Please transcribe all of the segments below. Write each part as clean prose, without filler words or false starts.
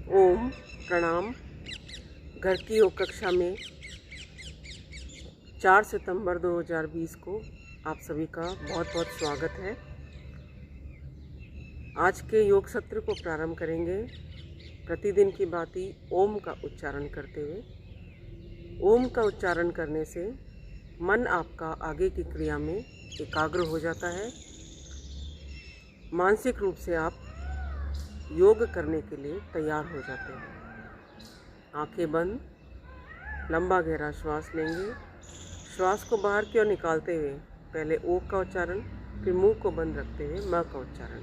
ओम प्रणाम। घर की योग कक्षा में 4 सितंबर 2020 को आप सभी का बहुत बहुत स्वागत है। आज के योग सत्र को प्रारंभ करेंगे प्रतिदिन की भांति ओम का उच्चारण करते हुए। ओम का उच्चारण करने से मन आपका आगे की क्रिया में एकाग्र हो जाता है। मानसिक रूप से आप योग करने के लिए तैयार हो जाते हैं। आंखें बंद, लंबा गहरा श्वास लेंगे। श्वास को बाहर की ओर निकालते हुए पहले ओ का उच्चारण, फिर मुंह को बंद रखते हुए म का उच्चारण।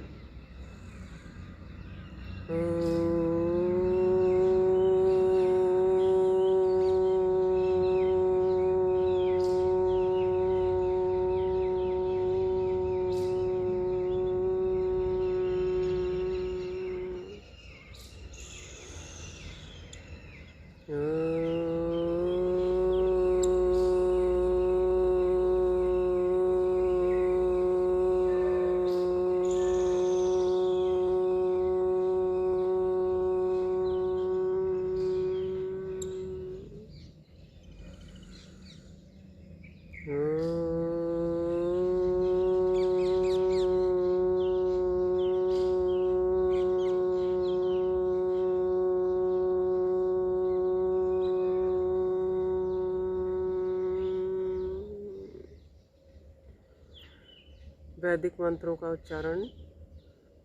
वैदिक मंत्रों का उच्चारण।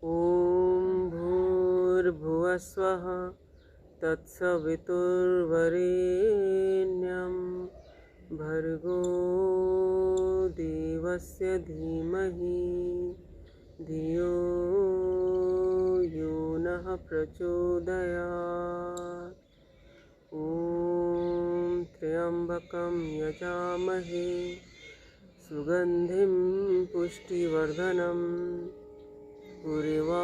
ओम भूर्भुवः स्वः तत्सवितुर्वरेण्यं भर्गो देवस्य धीमहि धियो यो नः प्रचोदयात्। ओम त्र्यंबकं यजामहे सुगंधिं पुष्टिवर्धनम् उर्वारुकमिव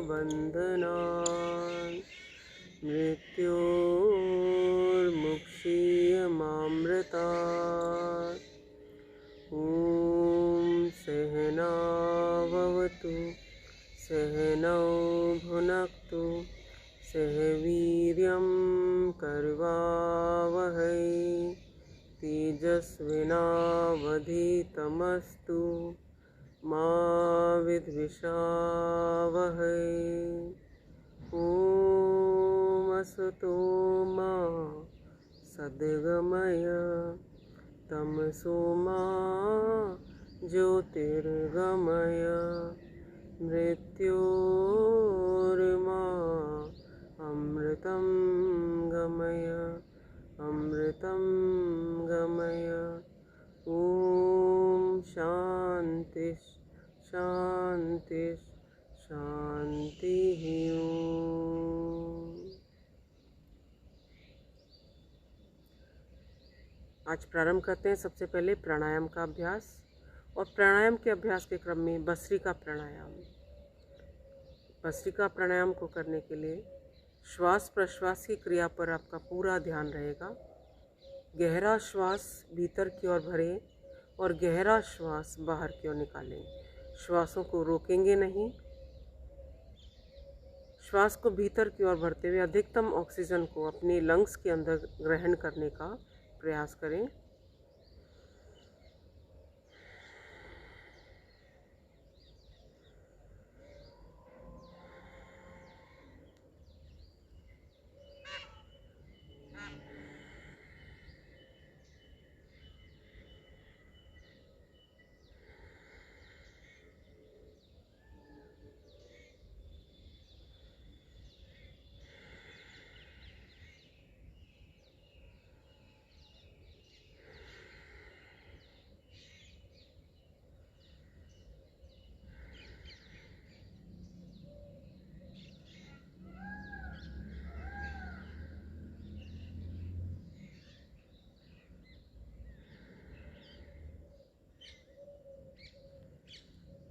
बन्धनान् मृत्योर्मुक्षीयमामृतात्। ॐ सहना भवतु सहनौ भुनक्तु सह वीर्यं करवावहै तेजस्विनावधीतमस्तु मा विद्विषावहै। ॐ असतो मा सद्गमय तमसो मा ज्योतिर्गमय मृत्योर्मा अमृतं गमय अमृतं गमय। ओम शांति शांति शांति। आज प्रारंभ करते हैं सबसे पहले प्राणायाम का अभ्यास। और प्राणायाम के अभ्यास के क्रम में भस्त्रिका प्राणायाम। भस्त्रिका प्राणायाम को करने के लिए श्वास प्रश्वास की क्रिया पर आपका पूरा ध्यान रहेगा। गहरा श्वास भीतर की ओर भरें और गहरा श्वास बाहर की ओर निकालें। श्वासों को रोकेंगे नहीं। श्वास को भीतर की ओर भरते हुए अधिकतम ऑक्सीजन को अपने लंग्स के अंदर ग्रहण करने का प्रयास करें।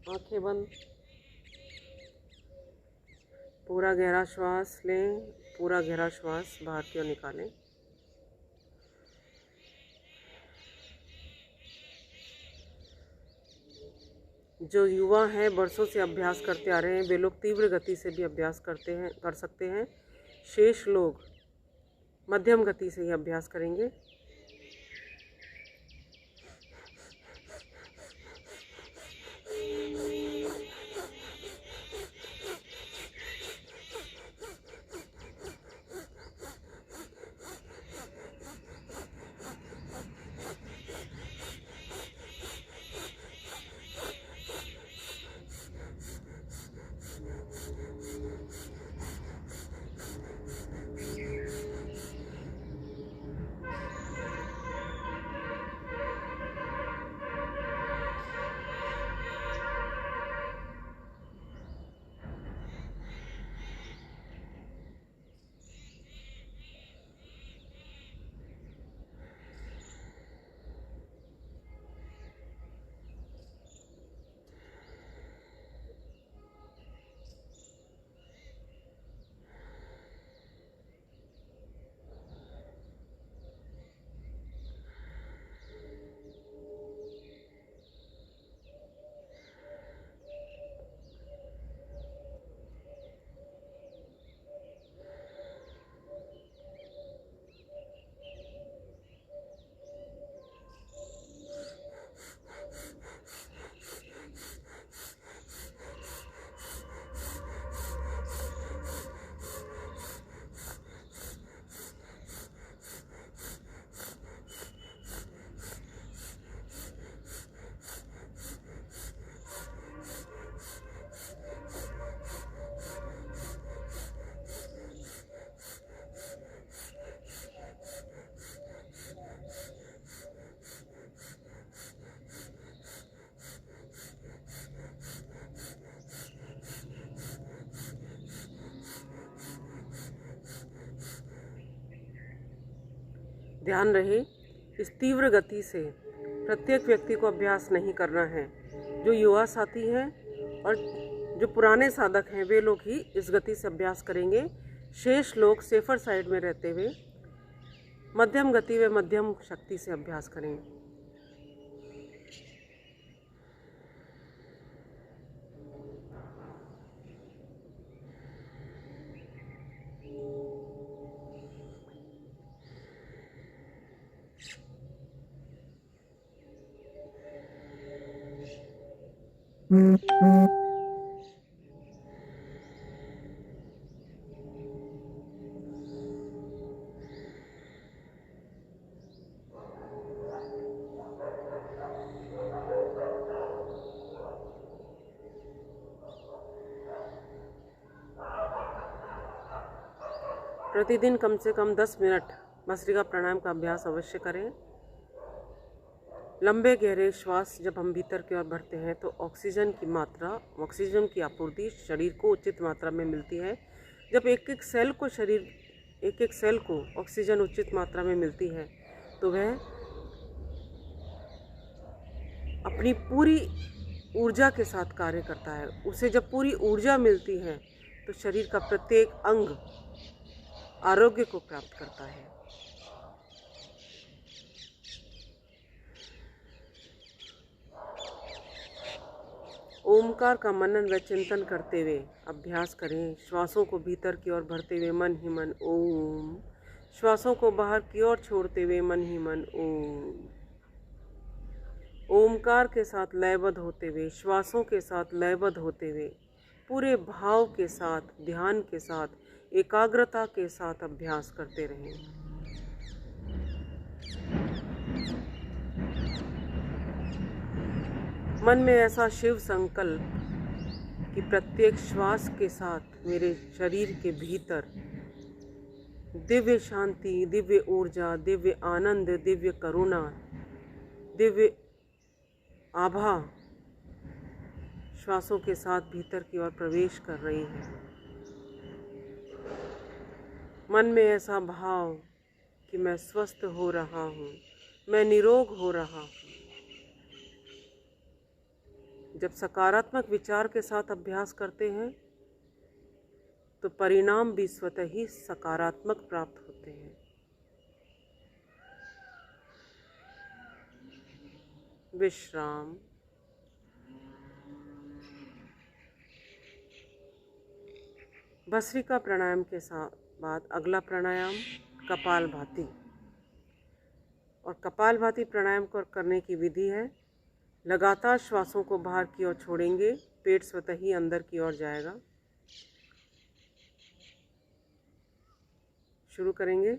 आंखें बंद, पूरा गहरा श्वास लें, पूरा गहरा श्वास बाहर की ओर निकालें। जो युवा हैं बरसों से अभ्यास करते आ रहे हैं वे लोग तीव्र गति से भी अभ्यास कर सकते हैं। शेष लोग मध्यम गति से ही अभ्यास करेंगे। ध्यान रहे, इस तीव्र गति से प्रत्येक व्यक्ति को अभ्यास नहीं करना है। जो युवा साथी हैं और जो पुराने साधक हैं वे लोग ही इस गति से अभ्यास करेंगे। शेष लोग सेफर साइड में रहते हुए मध्यम गति व मध्यम शक्ति से अभ्यास करें। प्रतिदिन कम से कम 10 मिनट भस्त्रिका प्राणायाम का अभ्यास अवश्य करें। लंबे गहरे श्वास जब हम भीतर की ओर भरते हैं तो ऑक्सीजन की आपूर्ति शरीर को उचित मात्रा में मिलती है। जब एक एक सेल को ऑक्सीजन उचित मात्रा में मिलती है तो वह अपनी पूरी ऊर्जा के साथ कार्य करता है। उसे जब पूरी ऊर्जा मिलती है तो शरीर का प्रत्येक अंग आरोग्य को प्राप्त करता है। ओमकार का मनन व चिंतन करते हुए अभ्यास करें। श्वासों को भीतर की ओर भरते हुए मन ही मन ओम, श्वासों को बाहर की ओर छोड़ते हुए मन ही मन ओम। ओमकार के साथ लयबद्ध होते हुए, श्वासों के साथ लयबद्ध होते हुए, पूरे भाव के साथ, ध्यान के साथ, एकाग्रता के साथ अभ्यास करते रहें। मन में ऐसा शिव संकल्प कि प्रत्येक श्वास के साथ मेरे शरीर के भीतर दिव्य शांति, दिव्य ऊर्जा, दिव्य आनंद, दिव्य करुणा, दिव्य आभा श्वासों के साथ भीतर की ओर प्रवेश कर रही है। मन में ऐसा भाव कि मैं स्वस्थ हो रहा हूँ, मैं निरोग हो रहा हूँ। जब सकारात्मक विचार के साथ अभ्यास करते हैं तो परिणाम भी स्वतः ही सकारात्मक प्राप्त होते हैं। विश्राम। भस्त्रिका प्राणायाम के साथ बाद अगला प्राणायाम कपालभाति। और कपालभाति प्राणायाम को करने की विधि है, लगातार श्वासों को बाहर की ओर छोड़ेंगे, पेट स्वतः ही अंदर की ओर जाएगा। शुरू करेंगे।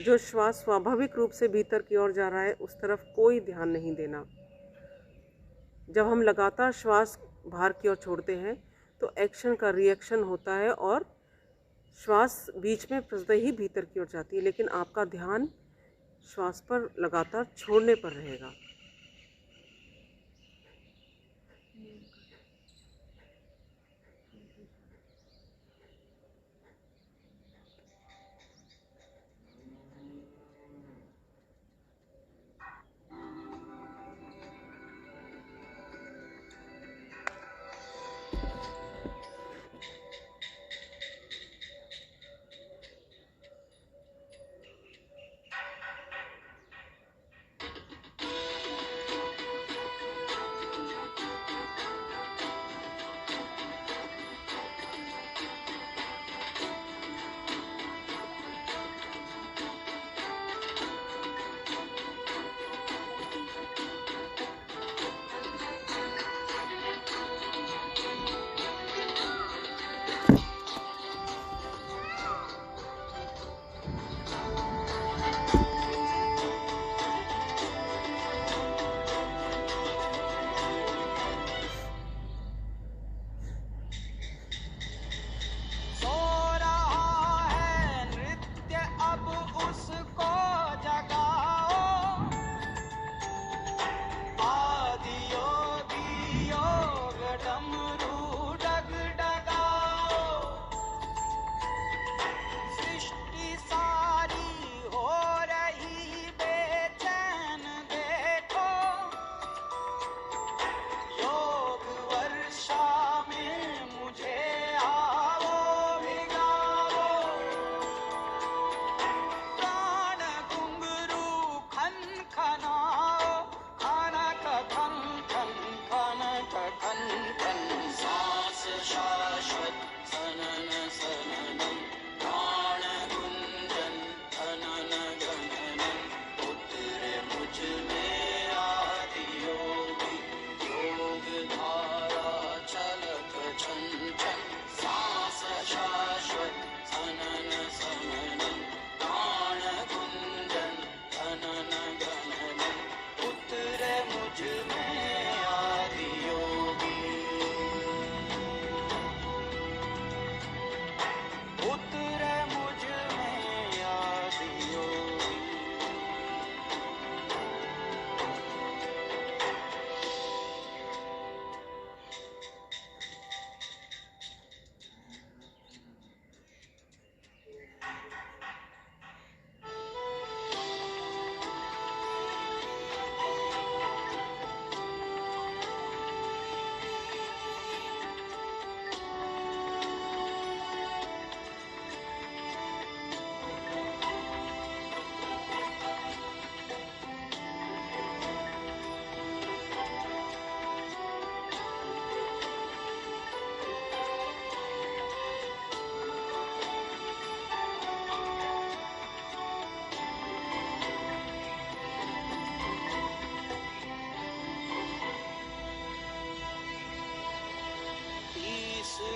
जो श्वास स्वाभाविक रूप से भीतर की ओर जा रहा है उस तरफ कोई ध्यान नहीं देना। जब हम लगातार श्वास बाहर की ओर छोड़ते हैं तो एक्शन का रिएक्शन होता है और श्वास बीच में स्वतः ही भीतर की ओर जाती है, लेकिन आपका ध्यान श्वास पर लगातार छोड़ने पर रहेगा।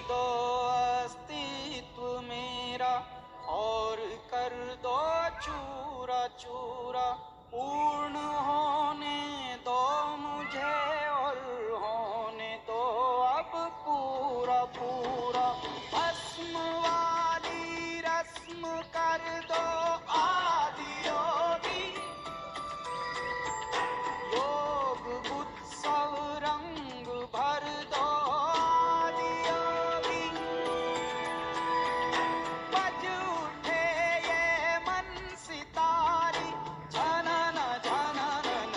दो अस्तित्व मेरा और कर दो चूरा चूरा, पूर्ण होने दो मुझे और होने दो अब पूरा पूरा। भस्म वाली रस्म कर दो आदि योगी, योग उत्सव रंग भर दो आदि योगी। बज उठे ये मन सितारी, झनन झनन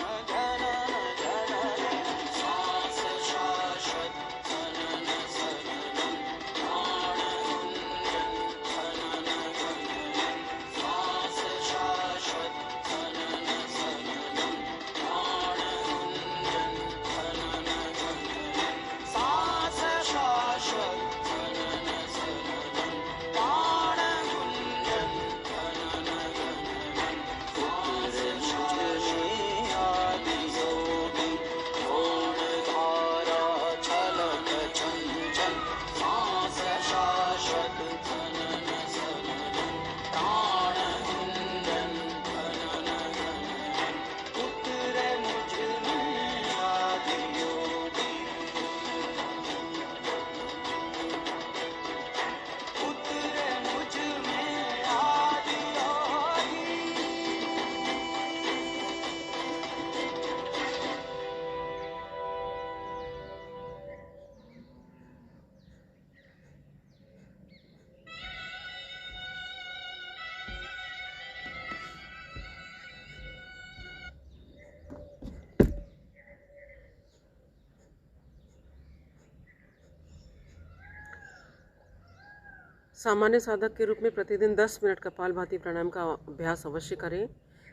सामान्य साधक के रूप में प्रतिदिन 10 मिनट कपालभाति प्राणायाम का अभ्यास अवश्य करें।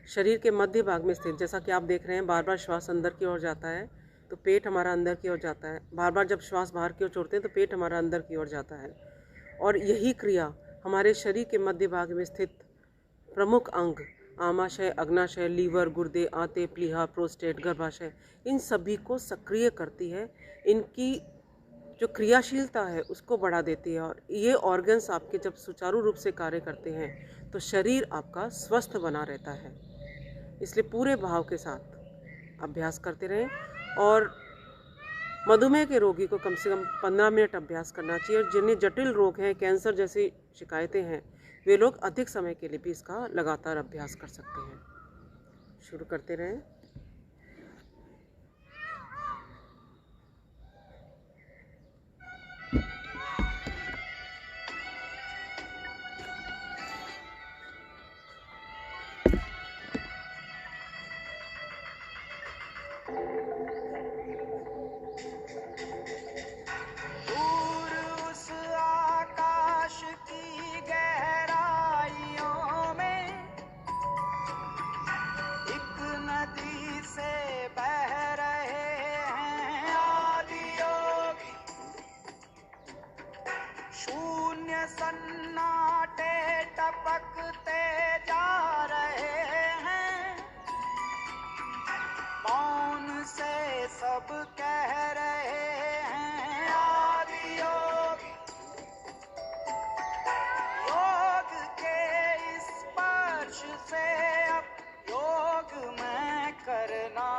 शरीर के मध्य भाग में स्थित, जैसा कि आप देख रहे हैं, बार बार श्वास अंदर की ओर जाता है तो पेट हमारा अंदर की ओर जाता है, बार बार जब श्वास बाहर की ओर छोड़ते हैं तो पेट हमारा अंदर की ओर जाता है। और यही क्रिया हमारे शरीर के मध्य भाग में स्थित प्रमुख अंग आमाशय, अग्नाशय, लीवर, गुर्दे, आंतें, प्लीहा, प्रोस्टेट, गर्भाशय, इन सभी को सक्रिय करती है। इनकी जो क्रियाशीलता है उसको बढ़ा देती है। और ये ऑर्गन्स आपके जब सुचारू रूप से कार्य करते हैं तो शरीर आपका स्वस्थ बना रहता है। इसलिए पूरे भाव के साथ अभ्यास करते रहें। और मधुमेह के रोगी को कम से कम 15 मिनट अभ्यास करना चाहिए। और जिन्हें जटिल रोग हैं, कैंसर जैसी शिकायतें हैं, वे लोग अधिक समय के लिए भी इसका लगातार अभ्यास कर सकते हैं। शुरू करते रहें। दूर उस आकाश की गहराइयों में एक नदी से बह रहे हैं आदियोगी। शून्य सन्नाटे टपकते जा रहे हैं, मौन से सब कह रहे हैं आदियोगी। योग के इस स्पर्श से अब योग में करना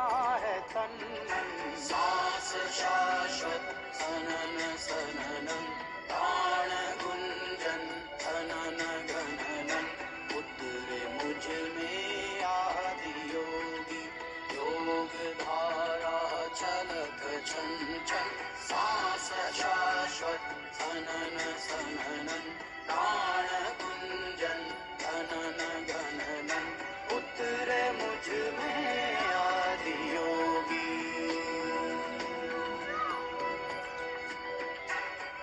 है तन मन। सांस शाश्वत सनन सननन, प्राण गुंजन धनन गणनन, उतरे मुझ में आदि योगी। योग धारा छलक छन छन, सांस शाश्वत सनन सननन, प्राण गुंजन धनन गणनन, उतरे मुझ में आदि योगी।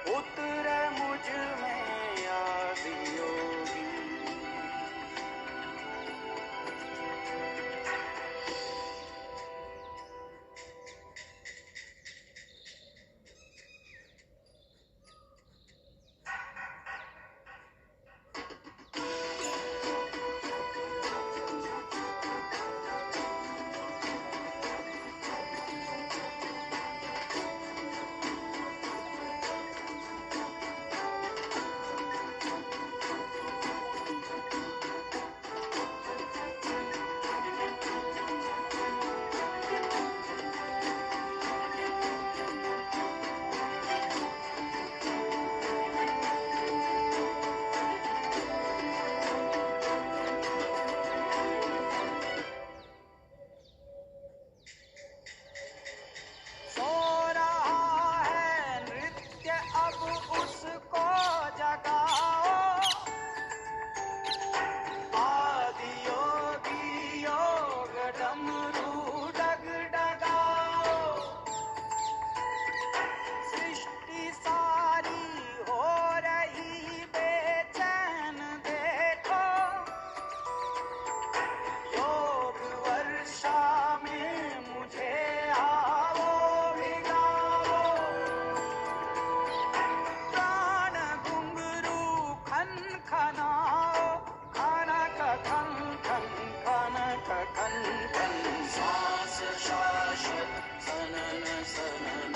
उतरे मुझ में आदि योगी। सो रहा है नृत्य अब उसको जगाओ, आदि योगी योग डमरू डगडगाओ। सृष्टि सारी हो रही बेचैन देखो, योग वर्षा में मुझे आओ भिगाओ। प्राण घुंघरू खन खनाओ, खनक खन खन खनक खन खन। सांस शाश्वत सनन सननन,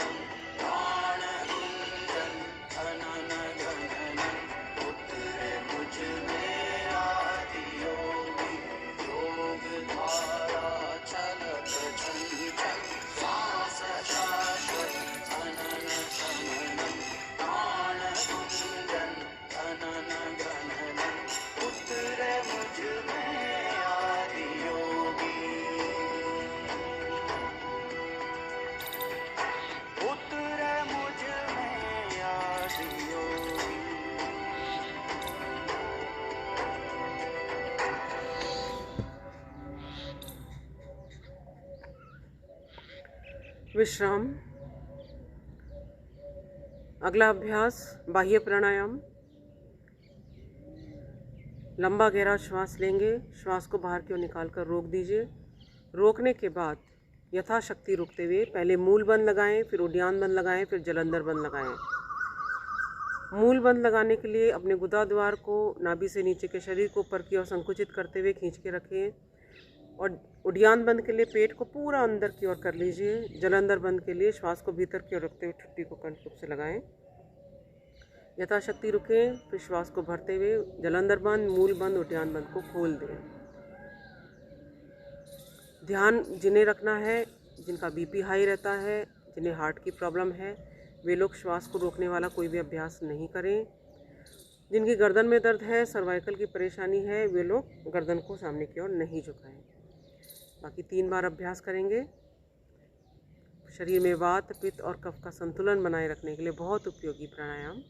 प्राण गुंजन धनन गणनन, उतरे मुझ में आदि योगी। योग धारा छलक छन छन, सांस शाश्वत सनन सननन, प्राण गुंजन धनन गणनन, उतरे मुझ में आदि योगी। उतरे मुझ में आदि योगी। विश्राम। अगला अभ्यास बाह्य प्राणायाम। लंबा गहरा श्वास लेंगे, श्वास को बाहर की ओर निकाल कर रोक दीजिए। रोकने के बाद यथाशक्ति रुकते हुए पहले मूल बंद लगाएं, फिर उद्यान बंद लगाएं, फिर जलंधर बंद लगाएं। मूल बंद लगाने के लिए अपने गुदा द्वार को नाभि से नीचे के शरीर को ऊपर की ओर संकुचित करते हुए खींच के रखें, और उद्यान बंद के लिए पेट को पूरा अंदर की ओर कर लीजिए। जलंधर बंद के लिए श्वास को भीतर की ओर रखते हुए ठुड्डी को कंठ से लगाएं। यथाशक्ति रुकें, फिर श्वास को भरते हुए जलंधर बंद, मूल बंद, उद्यान बंद को खोल दें। ध्यान जिन्हें रखना है, जिनका बीपी हाई रहता है, जिन्हें हार्ट की प्रॉब्लम है, वे लोग श्वास को रोकने वाला कोई भी अभ्यास नहीं करें। जिनकी गर्दन में दर्द है, सर्वाइकल की परेशानी है, वे लोग गर्दन को सामने की ओर नहीं झुकाएं। बाकी 3 बार अभ्यास करेंगे। शरीर में वात, पित्त और कफ का संतुलन बनाए रखने के लिए बहुत उपयोगी प्राणायाम।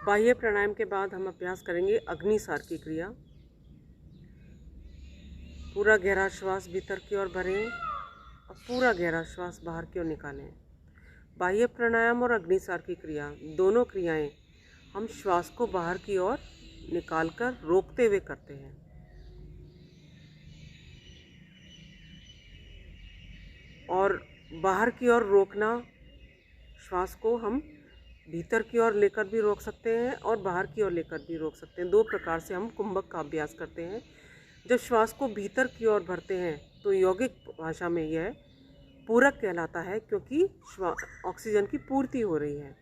बाह्य प्राणायाम के बाद हम अभ्यास करेंगे अग्निसार की क्रिया। पूरा गहरा श्वास भीतर की ओर भरें और पूरा गहरा श्वास बाहर की ओर निकालें। बाह्य प्राणायाम और अग्निसार की क्रिया, दोनों क्रियाएं हम श्वास को बाहर की ओर निकालकर रोकते हुए करते हैं। और बाहर की ओर रोकना, श्वास को हम भीतर की ओर लेकर भी रोक सकते हैं और बाहर की ओर लेकर भी रोक सकते हैं। 2 प्रकार से हम कुंभक का अभ्यास करते हैं। जब श्वास को भीतर की ओर भरते हैं तो यौगिक भाषा में यह पूरक कहलाता है, क्योंकि ऑक्सीजन की पूर्ति हो रही है।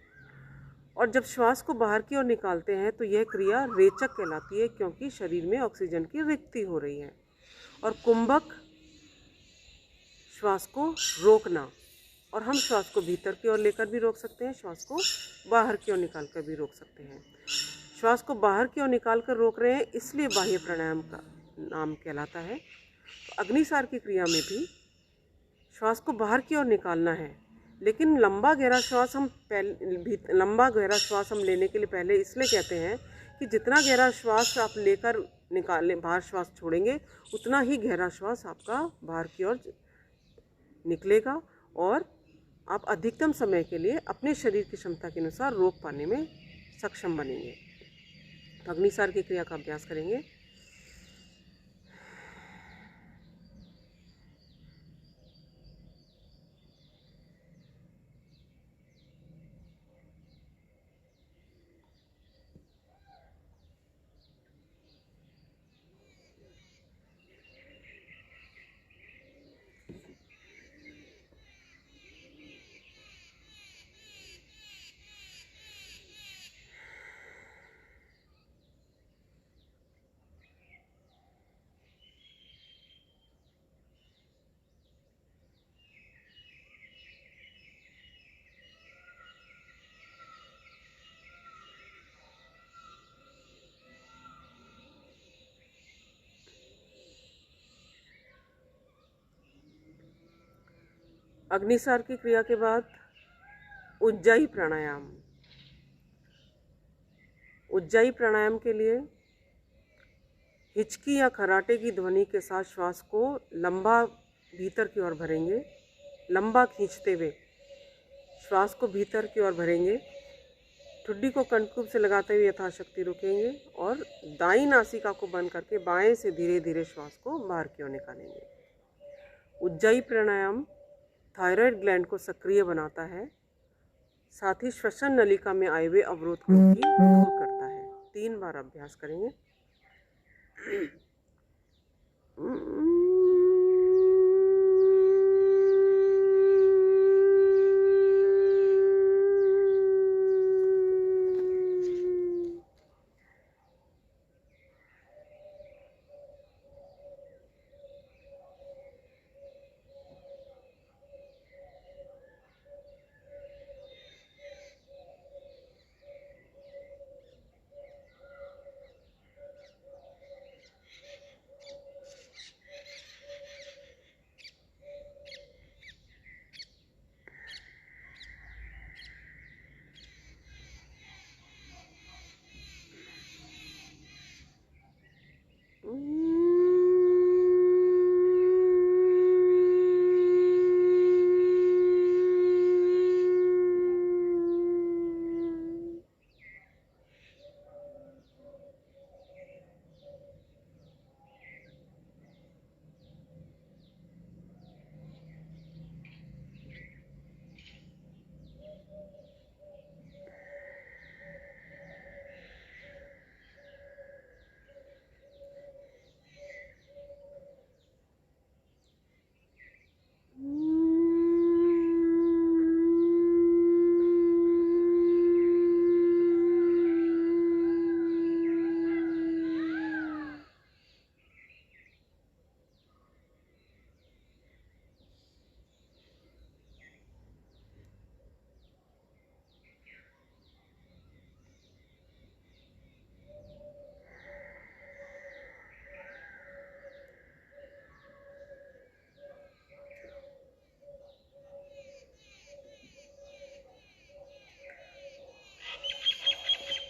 और जब श्वास को बाहर की ओर निकालते हैं तो यह क्रिया रेचक कहलाती है, क्योंकि शरीर में ऑक्सीजन की रिक्ति हो रही है। और कुंभक श्वास को रोकना, और हम श्वास को भीतर की ओर लेकर भी रोक सकते हैं, श्वास को बाहर की ओर निकाल कर भी रोक सकते हैं। श्वास को बाहर की ओर निकाल कर रोक रहे हैं, इसलिए बाह्य प्राणायाम का नाम कहलाता है। तो अग्निसार की क्रिया में भी श्वास को बाहर की ओर निकालना है, लेकिन लंबा गहरा श्वास हम लेने के लिए पहले इसलिए कहते हैं कि जितना गहरा श्वास आप लेकर निकालें, बाहर श्वास छोड़ेंगे, उतना ही गहरा श्वास आपका बाहर की ओर निकलेगा और आप अधिकतम समय के लिए अपने शरीर की क्षमता के अनुसार रोक पाने में सक्षम बनेंगे। तो अग्निसार की क्रिया का अभ्यास करेंगे। अग्निसार की क्रिया के बाद उज्जाई प्राणायाम। उज्जाई प्राणायाम के लिए हिचकी या खराटे की ध्वनि के साथ श्वास को लंबा भीतर की ओर भरेंगे, लंबा खींचते हुए श्वास को भीतर की ओर भरेंगे ठुड्डी को कंठकूप से लगाते हुए यथाशक्ति रुकेंगे और दाईं नासिका को बंद करके बाएं से धीरे धीरे श्वास को बाहर की ओर निकालेंगे। उज्जाई प्राणायाम थायराइड ग्लैंड को सक्रिय बनाता है, साथ ही श्वसन नलिका में आए हुए अवरोध को भी दूर करता है। 3 बार अभ्यास करेंगे।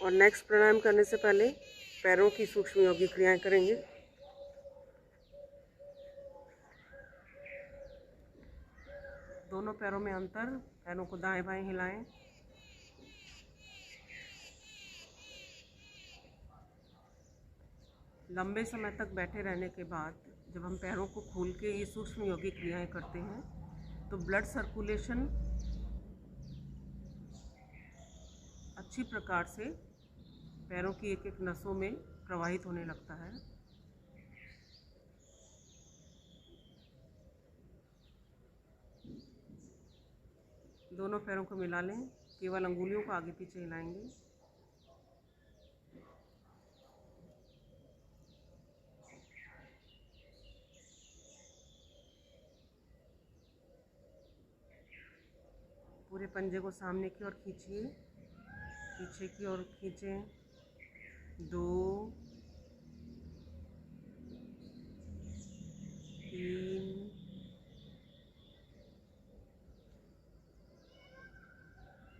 और नेक्स्ट प्राणायाम करने से पहले पैरों की सूक्ष्म योगी क्रियाएं करेंगे। दोनों पैरों में अंतर, पैरों को दाएं बाएं हिलाएं। लंबे समय तक बैठे रहने के बाद जब हम पैरों को खोल के ये सूक्ष्म योगी क्रियाएं करते हैं तो ब्लड सर्कुलेशन अच्छी प्रकार से पैरों की एक एक नसों में प्रवाहित होने लगता है। दोनों पैरों को मिला लें, केवल अंगुलियों को आगे पीछे हिलाएंगे। पूरे पंजे को सामने की ओर खींचिए, पीछे की ओर खींचें। 2 3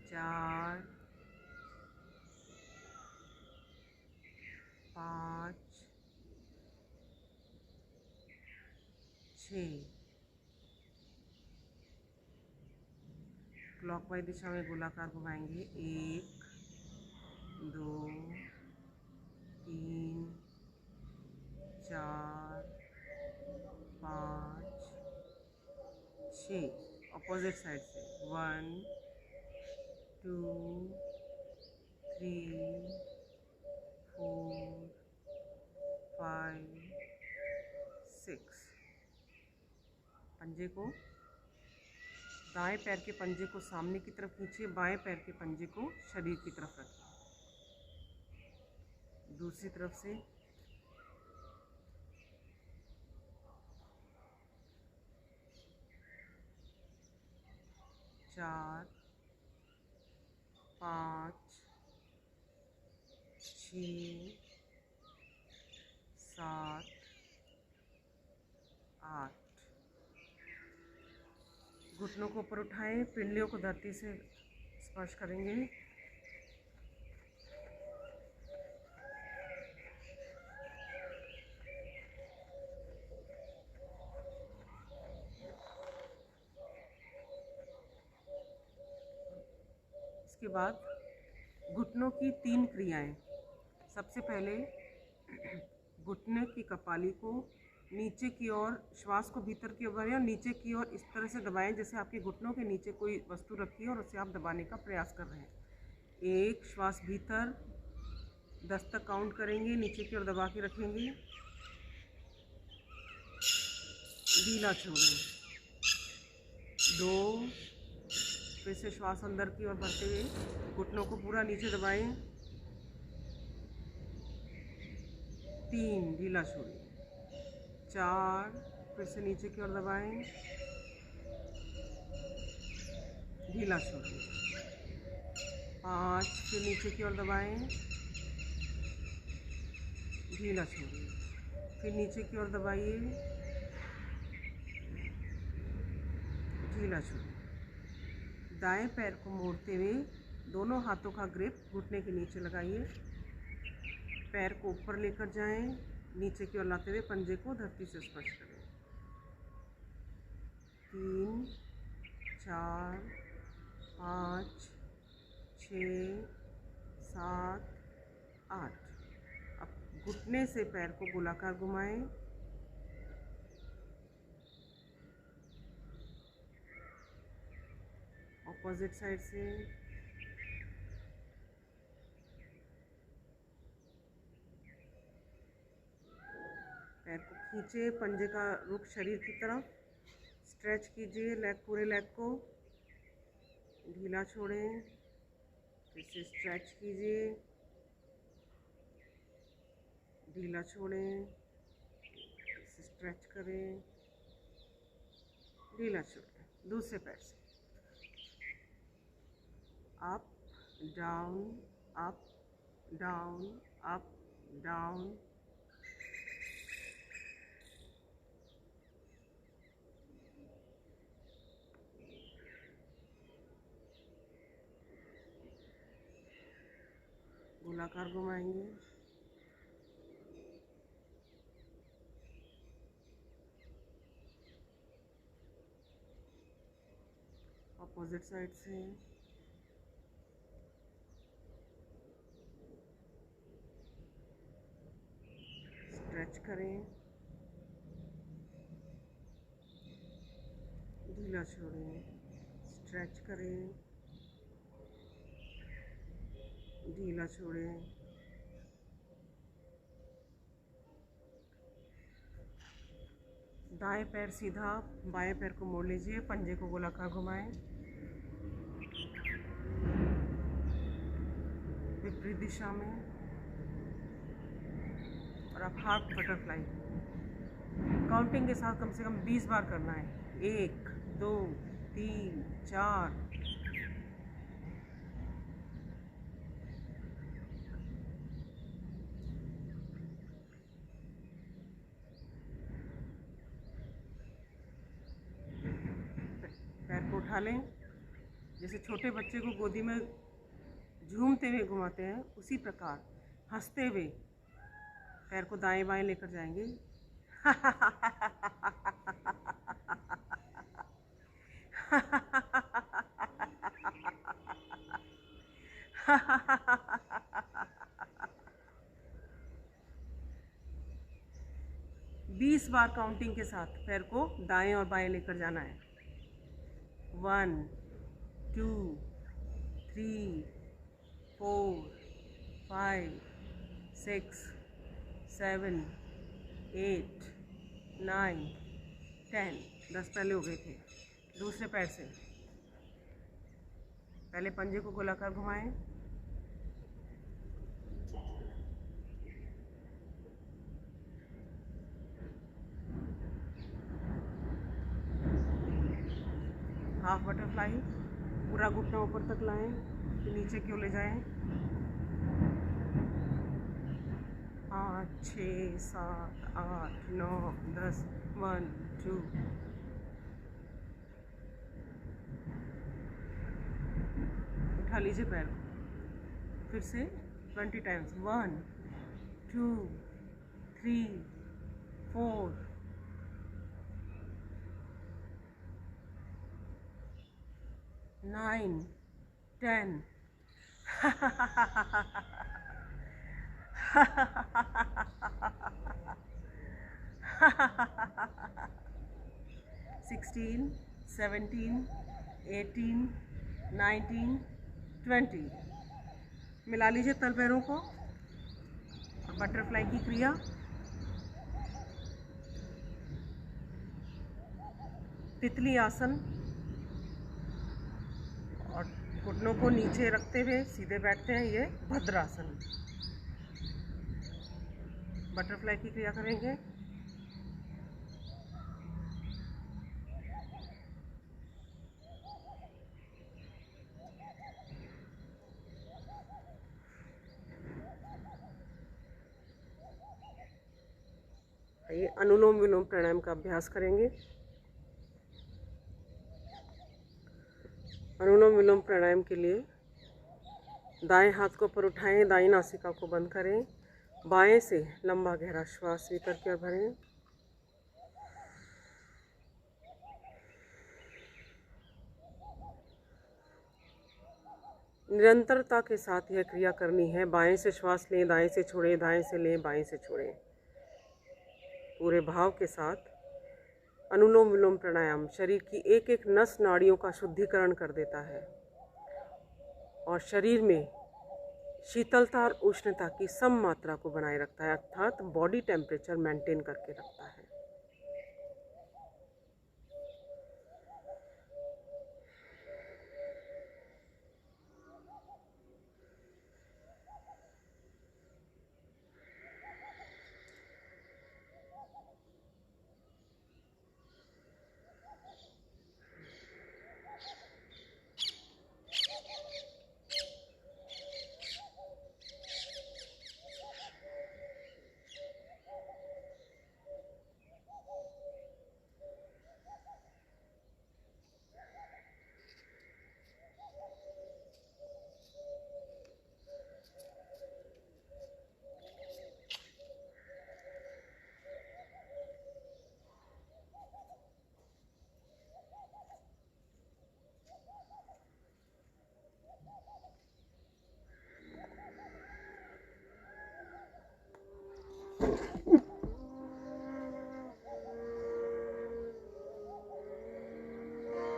4 5 6। क्लॉकवाइज दिशा में गोलाकार घुमाएंगे। 1 2 3 4 5 6। अपोजिट साइड से 1 2 3 4 5 6। पंजे को, दाएं पैर के पंजे को सामने की तरफ खींचिए, बाएं पैर के पंजे को शरीर की तरफ रखिए। दूसरी तरफ से चार 5 6 7 8। घुटनों को ऊपर उठाएं, पिंडलियों को धरती से स्पर्श करेंगे। इसके बाद घुटनों की 3 क्रियाएं। सबसे पहले घुटने की कपाली को नीचे की ओर, श्वास को भीतर की ओर भरें और नीचे की ओर इस तरह से दबाएं जैसे आपके घुटनों के नीचे कोई वस्तु रखी है और उसे आप दबाने का प्रयास कर रहे हैं। एक श्वास भीतर, 10 तक काउंट करेंगे, नीचे की ओर दबा के रखेंगे, ढीला छोड़ें। 2, फिर से श्वास अंदर की ओर भरते हुए घुटनों को पूरा नीचे दबाएं। 3, ढीला छोड़ें। 4, फिर से नीचे की ओर दबाएं, ढीला छोड़ें। 5, फिर नीचे की ओर दबाएं, ढीला छोड़िए। फिर नीचे की ओर दबाइए, ढीला छोड़िए। दाएं पैर को मोड़ते हुए दोनों हाथों का ग्रिप घुटने के नीचे लगाइए। पैर को ऊपर लेकर जाएं, नीचे की ओर लाते हुए पंजे को धरती से स्पर्श करें। 3, 4, 5, 6, 7, 8। अब घुटने से पैर को गोलाकार घुमाएं। ऑपोजिट साइड से। पैर को खींचे, पंजे का रुख शरीर की तरफ। स्ट्रेच कीजिए पूरे लेग को, ढीला छोड़ें। फिर से स्ट्रेच कीजिए, ढीला छोड़ें। फिर से स्ट्रेच करें, ढीला छोड़ें। दूसरे पैर से up down, up down, up down. गोलाकार घुमाएंगे। ऑपोजिट साइड से। स्ट्रेच करें, ढीला छोड़ें। स्ट्रेच करें, ढीला छोड़ें। दाएं पैर सीधा, बाएं पैर को मोड़ लीजिए, पंजे को गोलाकार घुमाएं। विपरीत दिशा में। और अब हाफ बटरफ्लाई काउंटिंग के साथ कम से कम 20 बार करना है। 1, 2, 3, 4। पैर को उठा लें, जैसे छोटे बच्चे को गोदी में झूमते हुए घुमाते हैं, उसी प्रकार हंसते हुए पैर को दाएं बाएं लेकर जाएंगे। बीस बार काउंटिंग के साथ पैर को दाएं और बाएं लेकर जाना है। 1, 2, 3, 4, 5, 6, 7, 8, 9, 10। 10 पहले हो गए थे। दूसरे पैर से पहले पंजे को गोलाकार घुमाएं, हाफ बटरफ्लाई। पूरा घुटना ऊपर तक लाएं, फिर नीचे क्यों ले जाएं। 5, 6, 7, 8, 9, 10। 1, 2। उठा लीजिए पैर, फिर से 20 टाइम्स। 1, 2, 3, 4, 9, 10। 16, 17, 18, 19, 20। मिला लीजिए तल पैरों को और बटरफ्लाई की क्रिया। तितली आसन और घुटनों को नीचे रखते हुए सीधे बैठते हैं, ये भद्रासन। बटरफ्लाई की क्रिया करेंगे। ये अनुलोम विलोम प्राणायाम का अभ्यास करेंगे। अनुलोम विलोम प्राणायाम के लिए दाएं हाथ को ऊपर उठाएं, दाईं नासिका को बंद करें, बाएं से लंबा गहरा श्वास भीतर की ओर भरें। निरंतरता के साथ यह क्रिया करनी है। बाएं से श्वास लें, दाएं से छोड़ें, दाएं से लें, बाएं से छोड़ें। पूरे भाव के साथ अनुलोम विलोम प्राणायाम शरीर की एक एक नस नाड़ियों का शुद्धिकरण कर देता है और शरीर में शीतलता और उष्णता की सम मात्रा को बनाए रखता है, अर्थात बॉडी टेम्परेचर मेंटेन करके रखता है।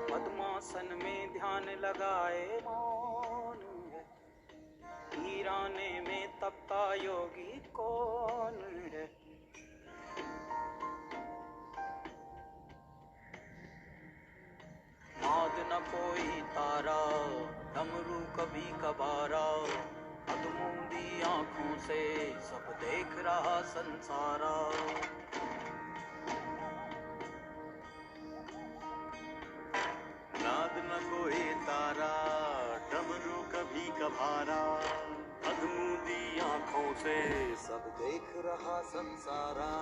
पद्मासन में ध्यान लगाए मौन है, वीराने में तपता योगी कौन है। नाद न कोई तारा, डमरू कभी कबारा, अधमूंदी आंखों से सब देख रहा संसारा। नाद न कोई तारा, डमरू कभी कभारा, अधमूंदी आंखों से सब देख रहा संसारा।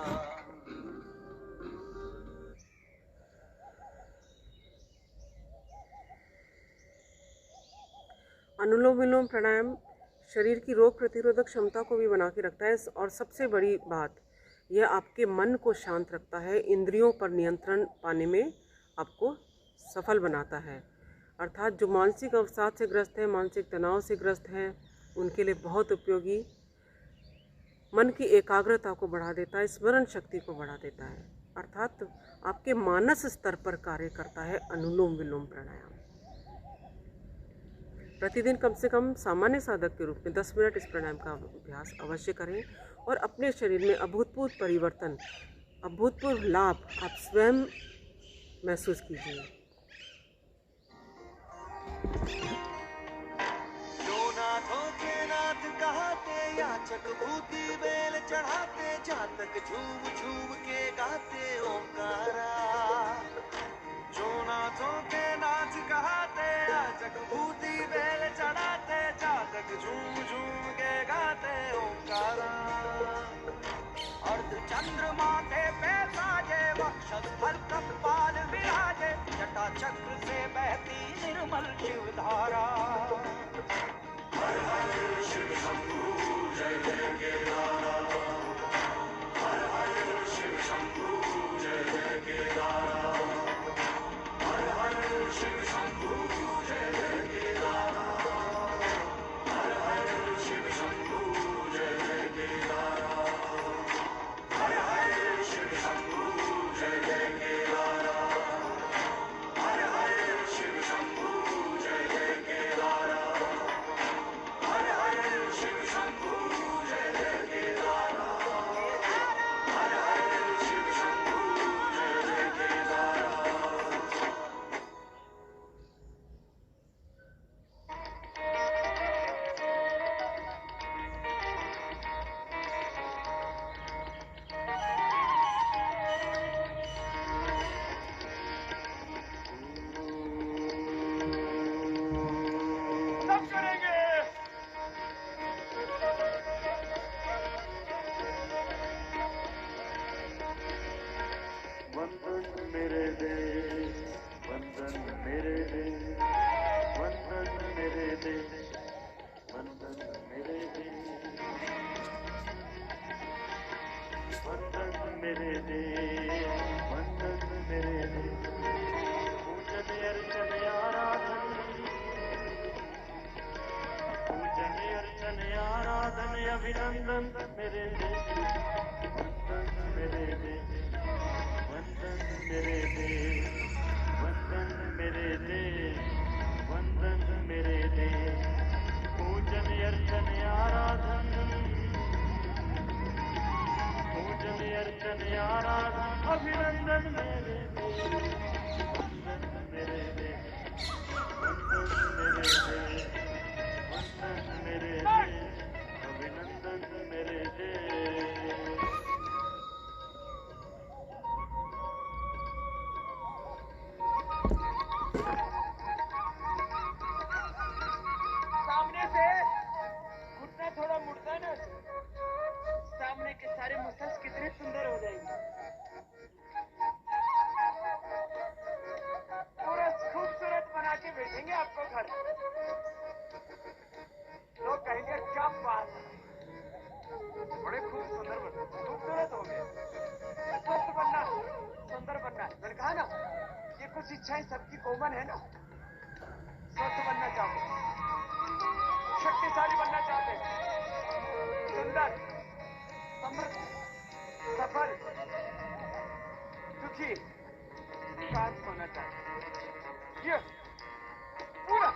अनुलोम विलोम प्राणायाम शरीर की रोग प्रतिरोधक क्षमता को भी बना के रखता है और सबसे बड़ी बात, यह आपके मन को शांत रखता है, इंद्रियों पर नियंत्रण पाने में आपको सफल बनाता है। अर्थात जो मानसिक अवसाद से ग्रस्त हैं, मानसिक तनाव से ग्रस्त हैं, उनके लिए बहुत उपयोगी, मन की एकाग्रता को बढ़ा देता है, स्मरण शक्ति को बढ़ा देता है, अर्थात आपके मानस स्तर पर कार्य करता है अनुलोम विलोम प्राणायाम। प्रतिदिन कम से कम सामान्य साधक के रूप में 10 मिनट इस प्राणायाम का अभ्यास अवश्य करें और अपने शरीर में अभूतपूर्व परिवर्तन, अभूतपूर्व लाभ आप स्वयं महसूस कीजिए। जो नाथों के नाथ कहते, याचक भूति बेल चढ़ाते, जातक झूम झूम के गाते ओंकारा। जो नाथों के नाथ कहते, याचक भूति बेल चढ़ाते, जातक झूम झूम के गाते ओंकारा। अर्ध चंद्रमा के पे साजे, वक्षस्थल कपाल विराजे, जटा चक्र से बहती निर्मल शिव धारा। हर हर शिव शंभू जय जय केदारा, हर हर शिव शंभू जय जय केदारा, हर हर शिव शंभू जय जय केदारा, हर मेरे दे, वंदन मेरे दे, पूजन अर्चन आराधन, पूजन अर्चन आराधन अभिनंदन मेरे दे, वंदन मेरे दे, वंदन मेरे दे, वंदन मेरे दे, वंदन मेरे दे, पूजन अर्चन आराधन, पूजन अर्चन आराधन अभिनंदन मेरे दे, वंदन मेरे दे, वंदन मेरे दे, वंदन मेरे दे, अभिनंदन मेरे दे। सामने से घुटना थोड़ा मुड़ता है ना, सामने के सारे मसल्स कितने सुंदर हो जाएंगे। पूरा खूबसूरत बना के भेजेंगे आपको घर। लोग कहेंगे क्या बात है, बड़े खूब सुंदर बन खूबसूरत हो गए। स्वस्थ बनना, सुंदर बनना, मैंने कहा ना, ये कुछ इच्छाएं सबकी कॉमन है ना। स्वस्थ बनना चाहते, शक्तिशाली बनना चाहते, सुंदर, समृद्ध, सफल, सुखी, शांत होना चाहते, ये पूरा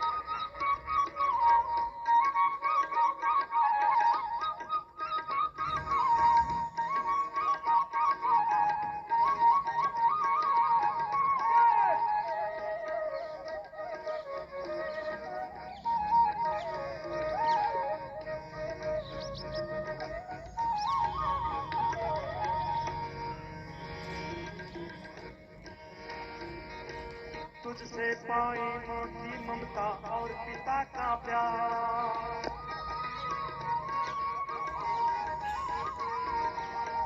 तुझसे पाई माँ की ममता और पिता का प्यार,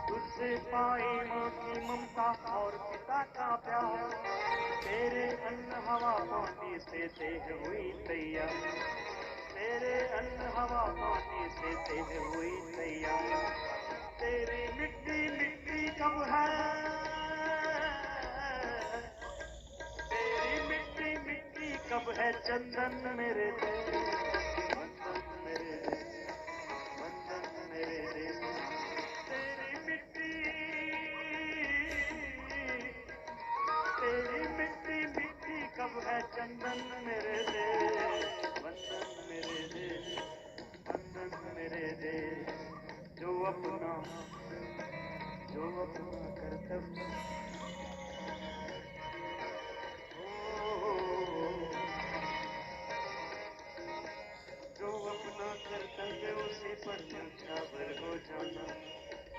तुझसे पाई माँ की ममता और पिता का प्यार, तेरे अन्न हवा पानी से देह हुई तैयार, तेरे अन्न हवा पानी से देह हुई तैयार, तेरी मिट्टी मिट्टी कब है, तेरी मिट्टी मिट्टी कब है चंदन मेरे दे, वंदन मेरे दे, वंदन मेरे दे, तेरी मिट्टी मिट्टी कब है चंदन मेरे दे, वंदन मेरे दे, वंदन मेरे दे, जो अपना कर्तव्य, जो अपना कर्तव्य उसी पर न्योछावर हो जाना,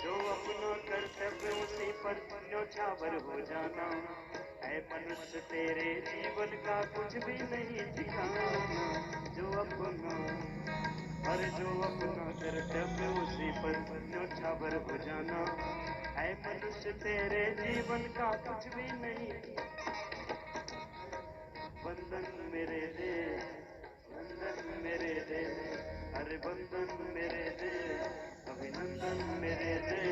जो अपना कर्तव्य उसी पर न्योछावर हो जाना, है मनुष्य तेरे जीवन का कुछ भी नहीं ठिकाना, जो अपना कर्तव्य उसी पर न्योछावर हो जाना, है मनुष्य तेरे जीवन का कुछ भी नहीं, वंदन मेरे दे, वंदन मेरे दे, अरे वंदन मेरे दे, अभिनंदन मेरे दे।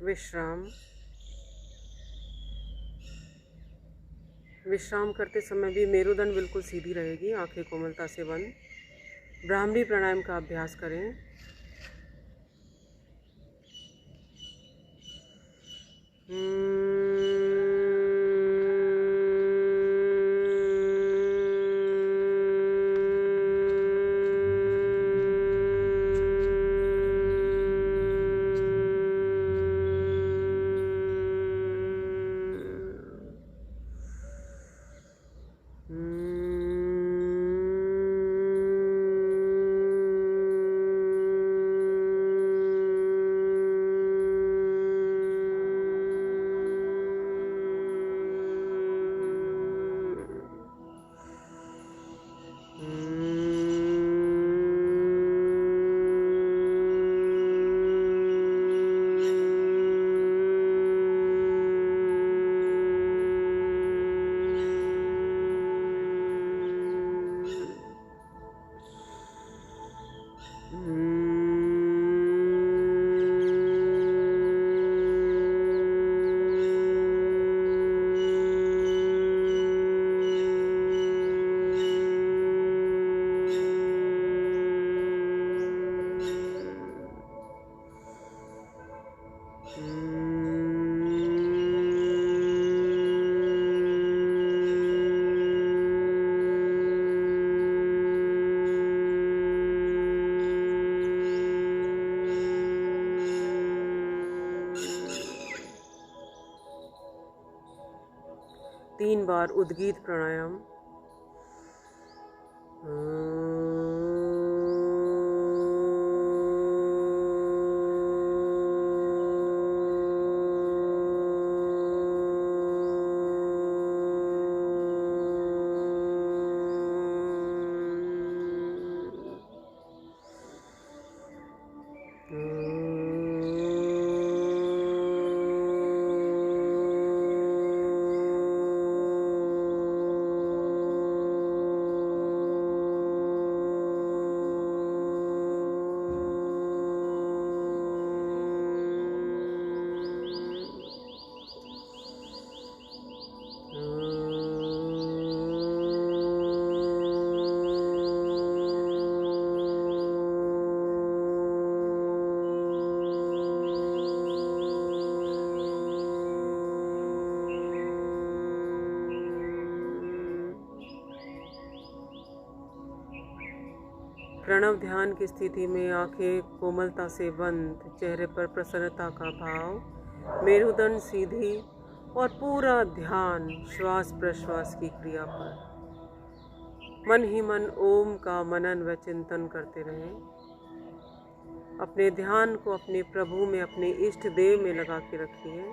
विश्राम। विश्राम करते समय भी मेरुदंड बिल्कुल सीधी रहेगी, आंखें कोमलता से बंद। ब्राह्मणी प्राणायाम का अभ्यास करें। बार उद्गीत प्राणायाम। प्रणव ध्यान की स्थिति में आंखें कोमलता से बंद, चेहरे पर प्रसन्नता का भाव, मेरुदंड सीधी और पूरा ध्यान श्वास प्रश्वास की क्रिया पर। मन ही मन ओम का मनन व चिंतन करते रहें। अपने ध्यान को अपने प्रभु में, अपने इष्ट देव में लगा के रखिए।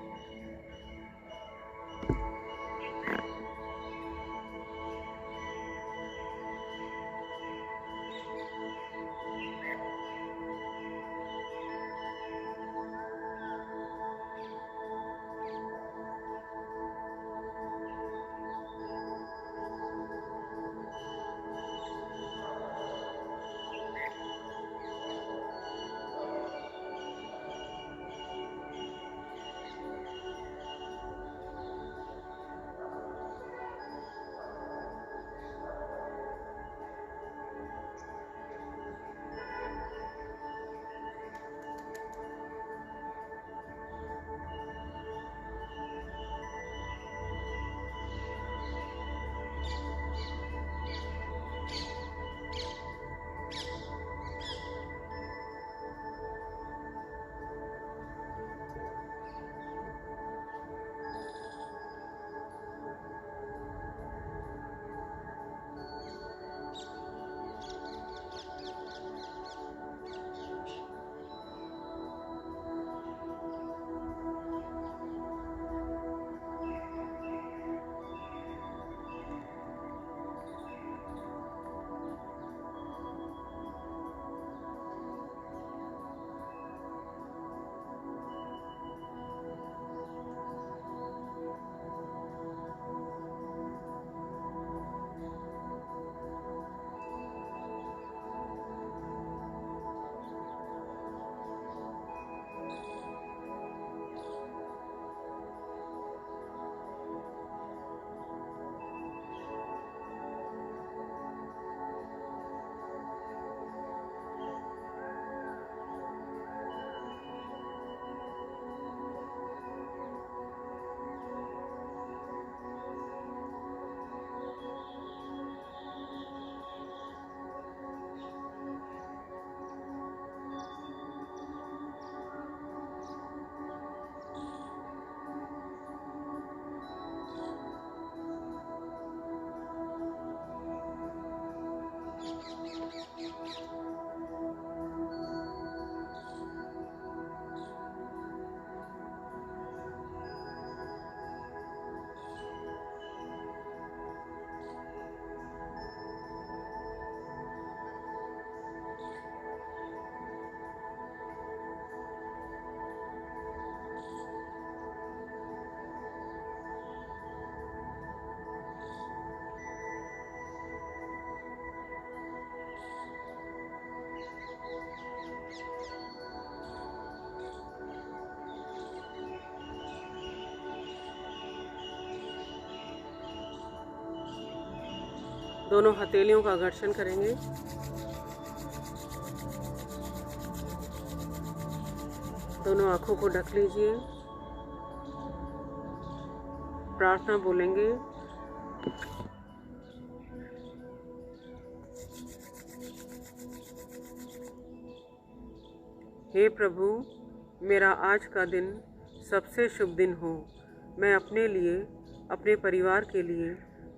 दोनों हथेलियों का घर्षण करेंगे। दोनों आंखों को ढक लीजिए। प्रार्थना बोलेंगे। हे प्रभु, मेरा आज का दिन सबसे शुभ दिन हो। मैं अपने लिए अपने परिवार के लिए,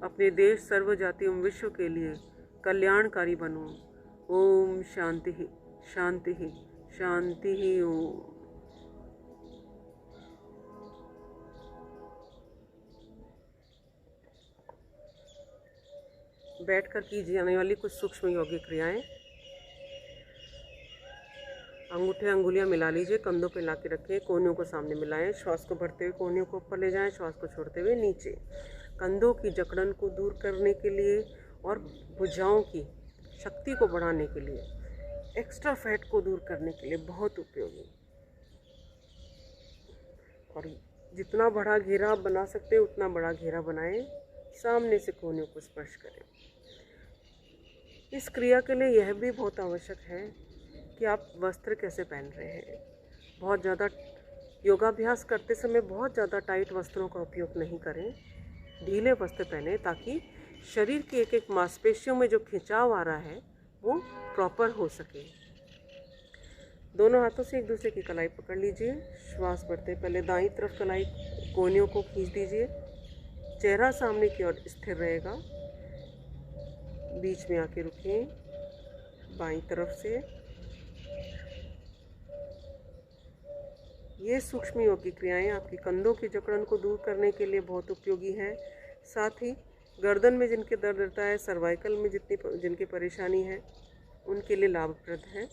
अपने देश, सर्व जाति एवं विश्व के लिए कल्याणकारी बनूं। ओम शांति ही शांति ही शांति ही ओम। बैठकर की जाने वाली कुछ सूक्ष्म योगिक क्रियाएं। अंगूठे अंगुलियां मिला लीजिए, कंधों पे ला के रखें, कोहनियों को सामने मिलाएं, श्वास को भरते हुए कोहनियों को ऊपर ले जाएं, श्वास को छोड़ते हुए नीचे। कंधों की जकड़न को दूर करने के लिए और भुजाओं की शक्ति को बढ़ाने के लिए, एक्स्ट्रा फैट को दूर करने के लिए बहुत उपयोगी। और जितना बड़ा घेरा आप बना सकते हैं उतना बड़ा घेरा बनाएं, सामने से कोहनियों को स्पर्श करें। इस क्रिया के लिए यह भी बहुत आवश्यक है कि आप वस्त्र कैसे पहन रहे हैं। बहुत ज़्यादा योगाभ्यास करते समय बहुत ज़्यादा टाइट वस्त्रों का उपयोग नहीं करें, ढीले वस्त्र पहने ताकि शरीर की एक एक मांसपेशियों में जो खिंचाव आ रहा है वो प्रॉपर हो सके। दोनों हाथों से एक दूसरे की कलाई पकड़ लीजिए, श्वास भरते पहले दाईं तरफ कलाई कोहनियों को खींच दीजिए, चेहरा सामने की ओर स्थिर रहेगा, बीच में आके रुकिए, बाईं तरफ से। ये सूक्ष्म योगिक क्रियाएं आपकी कंधों की जकड़न को दूर करने के लिए बहुत उपयोगी हैं। साथ ही गर्दन में जिनके दर्द रहता है, सर्वाइकल में जिनकी परेशानी है, उनके लिए लाभप्रद है।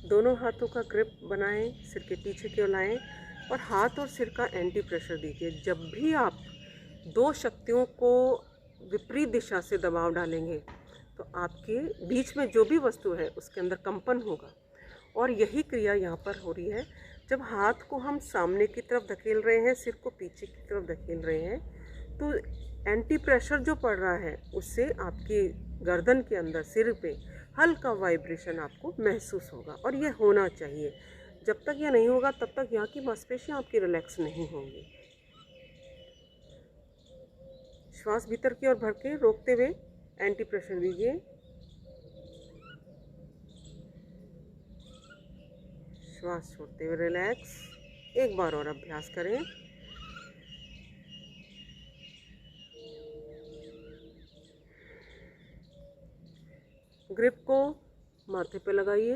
दोनों हाथों का ग्रिप बनाएं, सिर के पीछे की ओर लाएं और हाथ और सिर का एंटी प्रेशर दीजिए। जब भी आप दो शक्तियों को विपरीत दिशा से दबाव डालेंगे तो आपके बीच में जो भी वस्तु है उसके अंदर कंपन होगा। और यही क्रिया यहाँ पर हो रही है। जब हाथ को हम सामने की तरफ धकेल रहे हैं, सिर को पीछे की तरफ धकेल रहे हैं, तो एंटी प्रेशर जो पड़ रहा है उससे आपकी गर्दन के अंदर, सिर पे हल्का वाइब्रेशन आपको महसूस होगा और यह होना चाहिए। जब तक यह नहीं होगा तब तक यहाँ की मांसपेशियाँ आपकी रिलैक्स नहीं होंगी। श्वास भीतर की ओर भर के रोकते हुए एंटी प्रेशर दीजिए। श्वास छोड़ते हुए रिलैक्स। एक बार और अभ्यास करें। ग्रिप को माथे पे लगाइए,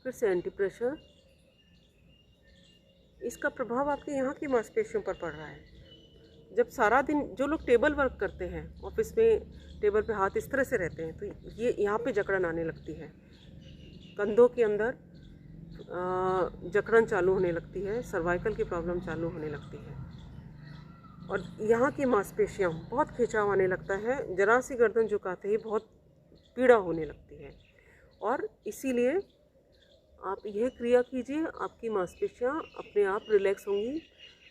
फिर से एंटी प्रेशर। इसका प्रभाव आपके यहाँ की मांसपेशियों पर पड़ रहा है। जब सारा दिन जो लोग टेबल वर्क करते हैं, ऑफिस में टेबल पे हाथ इस तरह से रहते हैं, तो ये यहाँ पे जकड़न आने लगती है, कंधों के अंदर जकड़न चालू होने लगती है, सर्वाइकल की प्रॉब्लम चालू होने लगती है और यहाँ की मांसपेशियाँ बहुत खिंचाव आने लगता है। जरा सी गर्दन झुकाते ही बहुत पीड़ा होने लगती है और इसीलिए आप यह क्रिया कीजिए, आपकी मांसपेशियाँ अपने आप रिलैक्स होंगी।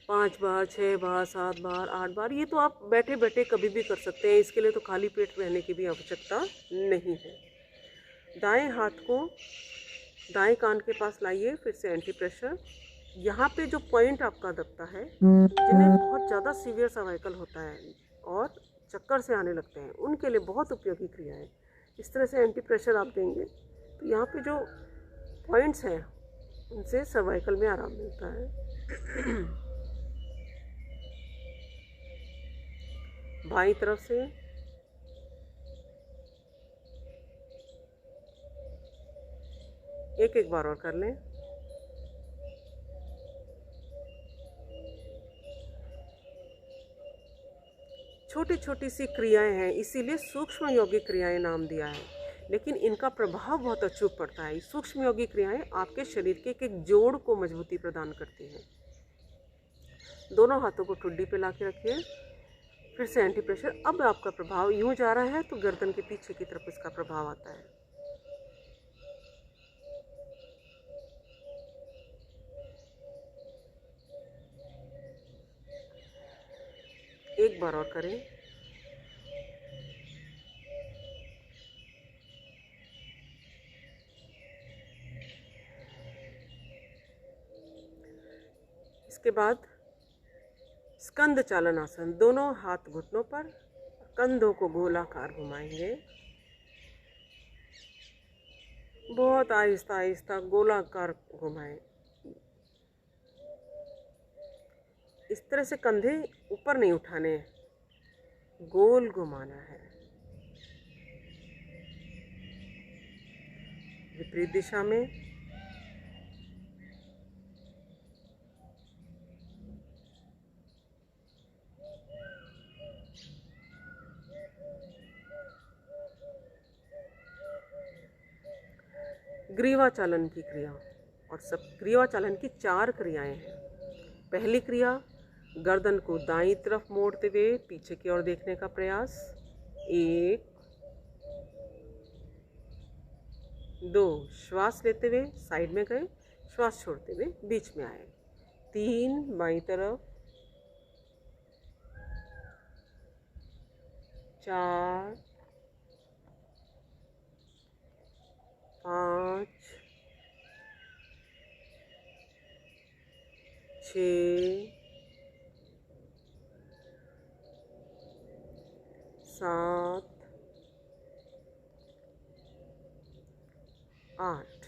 5 बार, 6 बार, 7 बार, 8 बार, ये तो आप बैठे बैठे कभी भी कर सकते हैं। इसके लिए तो खाली पेट रहने की भी आवश्यकता नहीं है। दाएं हाथ को दाएं कान के पास लाइए, फिर से एंटी प्रेशर। यहाँ पे जो पॉइंट आपका दबता है, जिन्हें बहुत ज़्यादा सीवियर सर्वाइकल होता है और चक्कर से आने लगते हैं, उनके लिए बहुत उपयोगी क्रिया है। इस तरह से एंटी प्रेशर आप देंगे तो यहाँ पे जो पॉइंट्स हैं उनसे सर्वाइकल में आराम मिलता है। बाईं तरफ से एक बार और कर लें। छोटी छोटी सी क्रियाएं हैं, इसीलिए सूक्ष्म योगिक क्रियाएं नाम दिया है, लेकिन इनका प्रभाव बहुत अचूक पड़ता है। सूक्ष्म योगिक क्रियाएं आपके शरीर के एक जोड़ को मजबूती प्रदान करती हैं। दोनों हाथों को ठुड्डी पे ला के रखिए, फिर से एंटी प्रेशर। अब आपका प्रभाव यूं जा रहा है तो गर्दन के पीछे की तरफ इसका प्रभाव आता है। एक बार और करें। इसके बाद स्कंद चालन आसन। दोनों हाथ घुटनों पर, कंधों को गोलाकार घुमाएंगे। बहुत आहिस्ता आहिस्ता गोलाकार घुमाएं। इस तरह से कंधे ऊपर नहीं उठाने हैं, गोल घुमाना है। विपरीत दिशा में। ग्रीवा चालन की क्रिया, और सब ग्रीवा चालन की 4 क्रियाएं हैं। पहली क्रिया, गर्दन को दाईं तरफ मोड़ते हुए पीछे की ओर देखने का प्रयास। 1 2, श्वास लेते हुए साइड में गए, श्वास छोड़ते हुए बीच में आए। 3, बाईं तरफ। 4 5 6 7 8।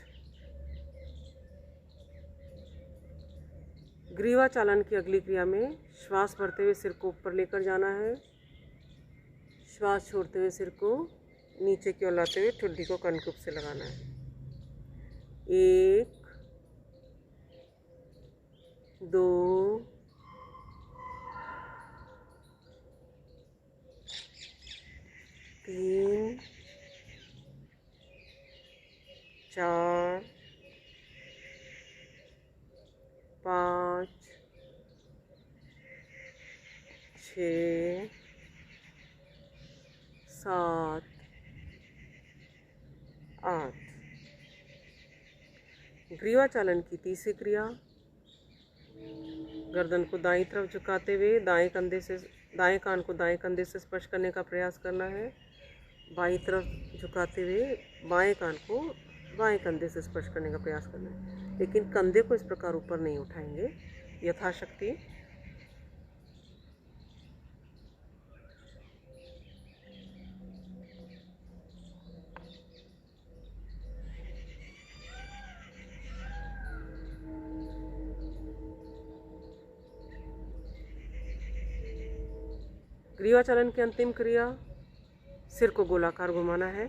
ग्रीवा चालन की अगली क्रिया में श्वास भरते हुए सिर को ऊपर लेकर जाना है, श्वास छोड़ते हुए सिर को नीचे की ओर लाते हुए ठुड्डी को कनकुब से लगाना है। 1 2 3 4 5 6 7 8। ग्रीवा चालन की तीसरी क्रिया, गर्दन को दाईं तरफ झुकाते हुए दाएं कान को दाएं कंधे से स्पर्श करने का प्रयास करना है। बाईं तरफ झुकाते हुए बाएं कान को बाएं कंधे से स्पर्श करने का प्रयास करना है, लेकिन कंधे को इस प्रकार ऊपर नहीं उठाएंगे, यथाशक्ति। ग्रीवा चालन की अंतिम क्रिया, सिर को गोलाकार घुमाना है।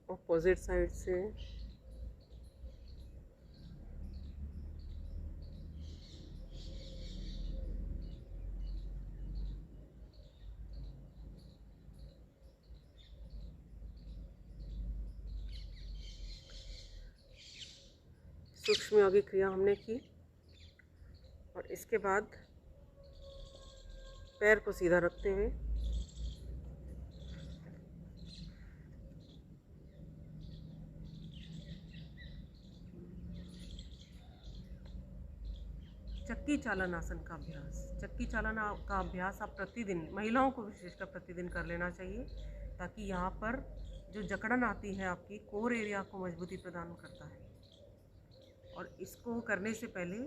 ऑपोजिट साइड से। सूक्ष्म योगी क्रिया हमने की, और इसके बाद पैर को सीधा रखते हुए चक्की चालन आसन का अभ्यास। चक्की चालन का अभ्यास आप प्रतिदिन, महिलाओं को विशेषकर प्रतिदिन कर लेना चाहिए, ताकि यहाँ पर जो जकड़न आती है आपकी कोर एरिया को मजबूती प्रदान करता है। और इसको करने से पहले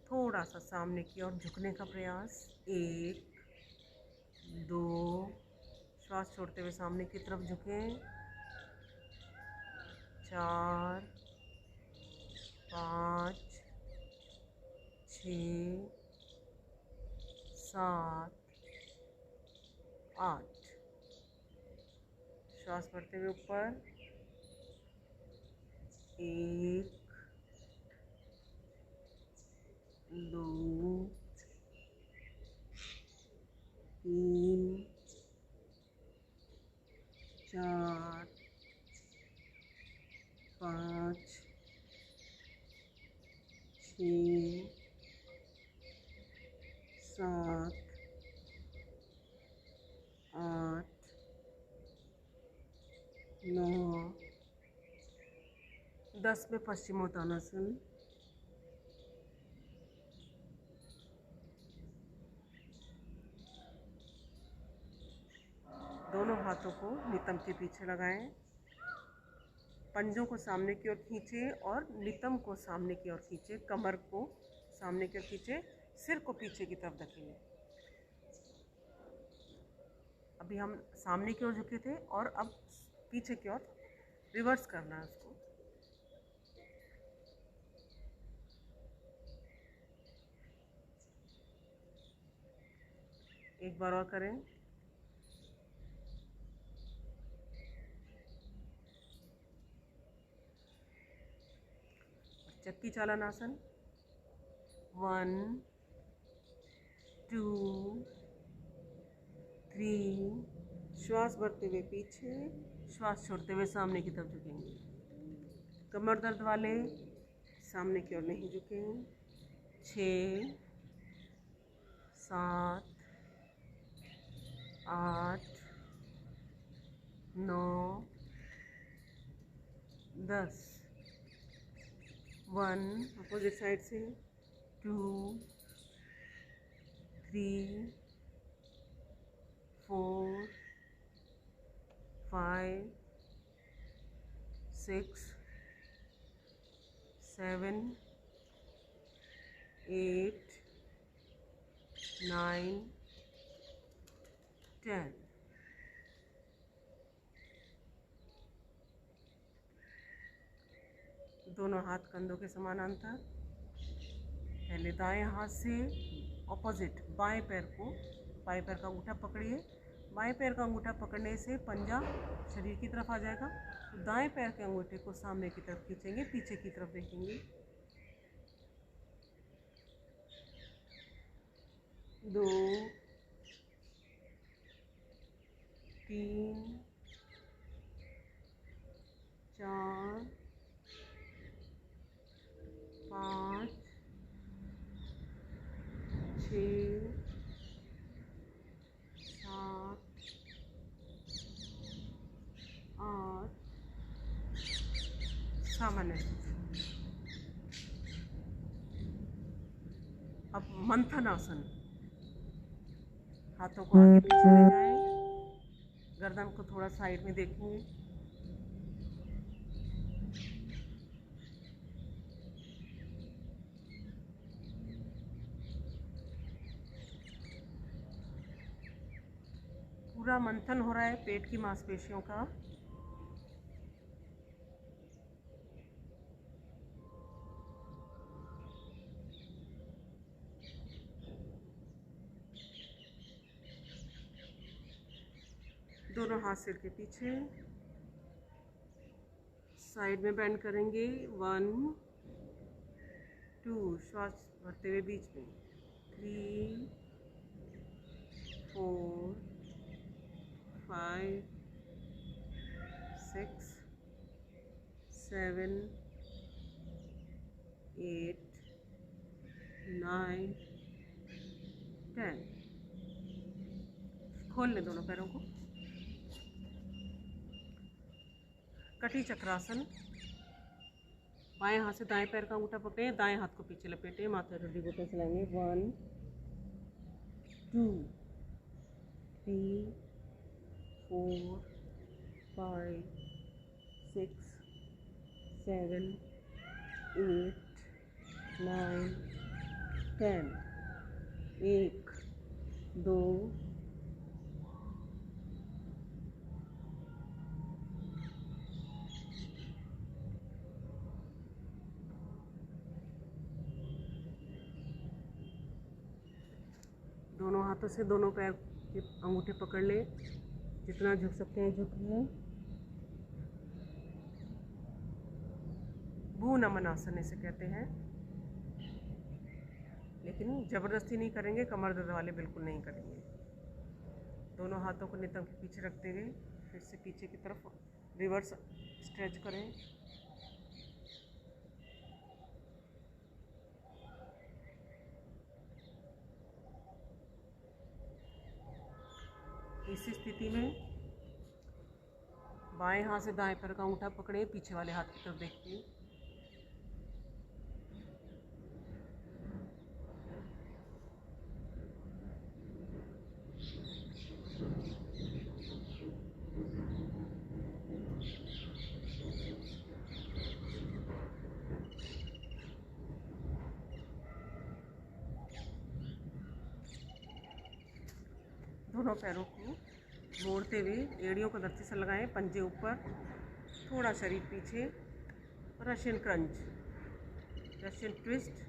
थोड़ा सा सामने की ओर झुकने का प्रयास। 1 2, श्वास छोड़ते हुए सामने की तरफ झुकें। 4 5 6 7 8। श्वास भरते हुए ऊपर। 1 2 3 4 5 6 7 8 9 10 में पश्चिमोत्तानासन। दोनों हाथों को नितंब के पीछे लगाएं। पंजों को सामने की ओर खींचे और नितंब को सामने की ओर खींचे, कमर को सामने की ओर खींचे, सिर को पीछे की तरफ धकेलें। अभी हम सामने की ओर झुके थे और अब पीछे की ओर रिवर्स करना है उसको। एक बार और करें। चक्की चालन आसन। 1 2 3। श्वास भरते हुए पीछे, श्वास छोड़ते हुए सामने की तरफ झुकेंगे। कमर दर्द वाले सामने की ओर नहीं झुकें। 6 7 8 9 10। 1 अपोजिट साइड से, 2 3 4 5 6 7 8 9 10। दोनों हाथ कंधों के समानांतर। पहले दाएं हाथ से ऑपोजिट बाएं पैर को, बाएं पैर का अंगूठा पकड़िए। बाएं पैर का अंगूठा पकड़ने से पंजा शरीर की तरफ आ जाएगा, तो दाएं पैर के अंगूठे को सामने की तरफ खींचेंगे, पीछे की तरफ देखेंगे। 2 3 4 5 6 7 8। सामान्य स्थिति। अब मंथन आसन। हाथों को आगे पीछे ले जाएं, गर्दन को थोड़ा साइड में देखेंगे। पूरा मंथन हो रहा है पेट की मांसपेशियों का। दोनों हाथ सिर के पीछे, साइड में बेंड करेंगे। 1 2, श्वास भरते हुए बीच में। 3 4 5 6 7 8 9 10। खोल लें दोनों पैरों को। कटी चक्रासन। बाएं हाथ से दाएं पैर का अंगूठा पकड़े, दाएं हाथ को पीछे लपेटे, माथे हड्डी को फैलाएंगे। 1 2 3 4 5 6 7 8 9 10। 1 2 दोनों हाथों से दोनों पैर के अंगूठे पकड़ ले, जितना झुक सकते हैं झुक लें। भू नमन आसन इसे कहते हैं, लेकिन जबरदस्ती नहीं करेंगे, कमर दर्द वाले बिल्कुल नहीं करेंगे। दोनों हाथों को नितंब के पीछे रखते हुए फिर से पीछे की तरफ रिवर्स स्ट्रेच करें। इसी स्थिति में बाएं हाथ से दाएं पैर का अंगूठा पकड़े, पीछे वाले हाथ की तरफ देखिए। दोनों पैरों को मोड़ते हुए एड़ियों को धरती से लगाएं, पंजे ऊपर, थोड़ा शरीर पीछे। Russian crunch, Russian twist.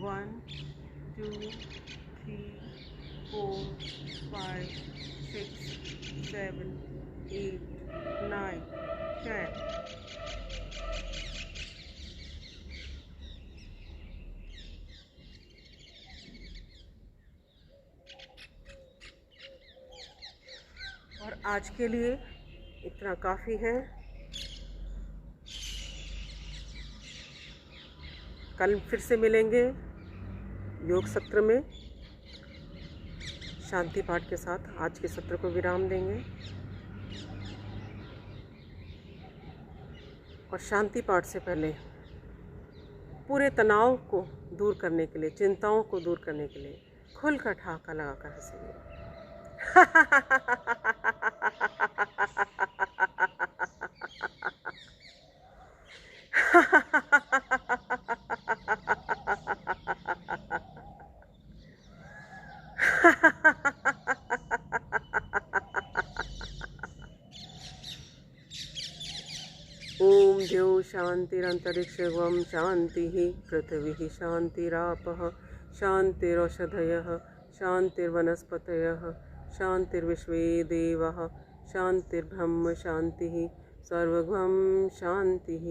1 2 3 4 5 6 7 8 9 10। और आज के लिए इतना काफ़ी है। कल फिर से मिलेंगे योग सत्र में शांति पाठ के साथ। आज के सत्र को विराम देंगे और शांति पाठ से पहले पूरे तनाव को दूर करने के लिए, चिंताओं को दूर करने के लिए खुलकर ठहाका लगाकर हंसेंगे। ओम द्यौ शांतिरंतरिक्षं शांतिः पृथिवी शांतिरापः शांतिरौषधयः शांतिर्वनस्पतयः शांतिर्विश्वे देवाः शांतिर्ब्रह्म शांतिः सर्वगं शांतिः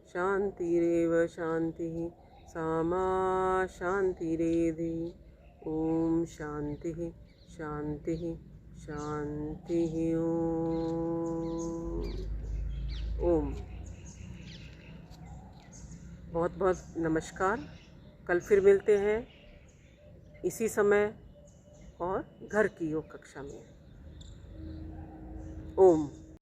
शांतिरेव शांतिः सामा शांतिरेधि। ओम शांतिः शांतिः शांतिः। ओम। बहुत बहुत नमस्कार। कल फिर मिलते हैं इसी समय और घर की योग कक्षा में। ओम।